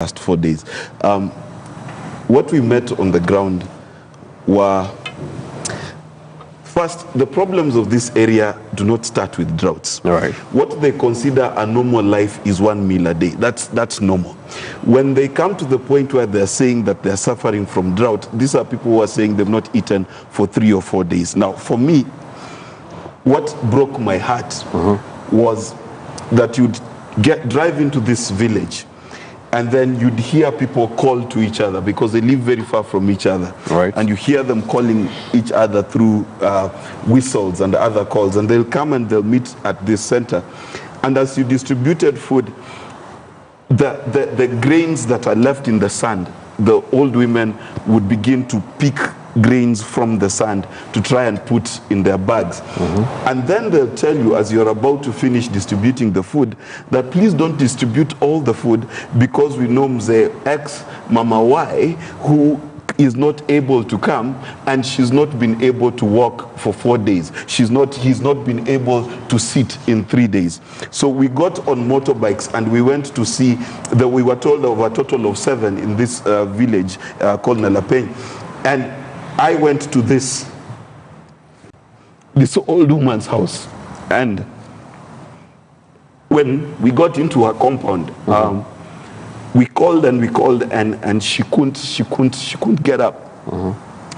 last 4 days. What we met on the ground were, first, the problems of this area do not start with droughts. Right. What they consider a normal life is 1 meal a day. That's normal. When they come to the point where they're saying that they're suffering from drought, these are people who are saying they've not eaten for 3 or 4 days. Now, for me, what broke my heart was that you'd drive into this village, and then you'd hear people call to each other because they live very far from each other. Right. And you hear them calling each other through whistles and other calls, and they'll come and they'll meet at this center. And as you distributed food, the grains that are left in the sand, the old women would begin to pick grains from the sand to try and put in their bags. And then they'll tell you, as you're about to finish distributing the food, that please don't distribute all the food because we know Mzee X, Mama Y, who is not able to come, and she's not been able to walk for 4 days. He's not been able to sit in 3 days. So we got on motorbikes and we went to see that we were told of a total of 7 in this village called Nalapeng. And I went to this old woman's house, and when we got into her compound, we called and she couldn't get up,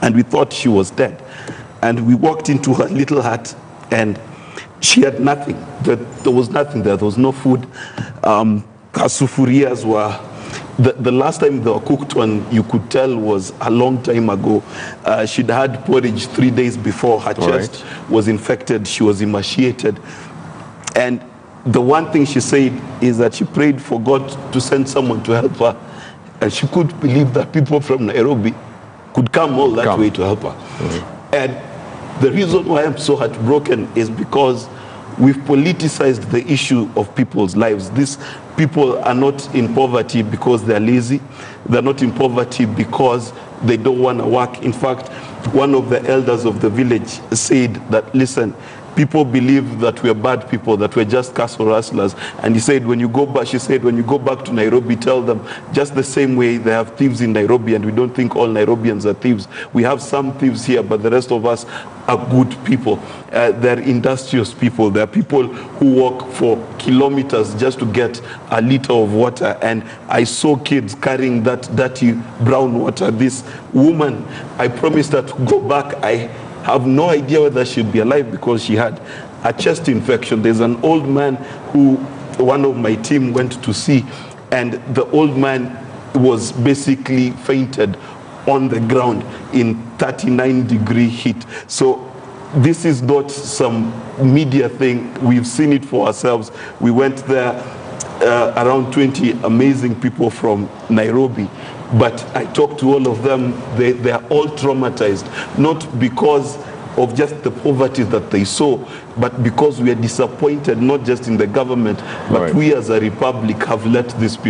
and we thought she was dead. And we walked into her little hut, and she had nothing. There was nothing there. There was no food. Her sufurias were. The last time they were cooked one, you could tell, was a long time ago. She'd had porridge 3 days before. Her chest was infected. She was emaciated. And the one thing she said is that she prayed for God to send someone to help her. And she couldn't believe that people from Nairobi could come all that way to help her. And the reason why I'm so heartbroken is because we've politicized the issue of people's lives. These people are not in poverty because they're lazy. They're not in poverty because they don't want to work. In fact, one of the elders of the village said that, listen, people believe that we're bad people, that we're just castle rustlers. And he said, when you go back, she said, when you go back to Nairobi, tell them just the same way they have thieves in Nairobi, and we don't think all Nairobians are thieves. We have some thieves here, but the rest of us are good people. They're industrious people. They're people who walk for kilometers just to get a liter of water. And I saw kids carrying that dirty brown water. This woman, I promised her to go back. I have no idea whether she'd be alive because she had a chest infection. There's an old man who one of my team went to see, and the old man was basically fainted on the ground in 39-degree heat. So this is not some media thing. We've seen it for ourselves. We went there, around 20 amazing people from Nairobi. But I talked to all of them. They are all traumatized, not because of just the poverty that they saw, but because we are disappointed, not just in the government, but we as a republic have let these people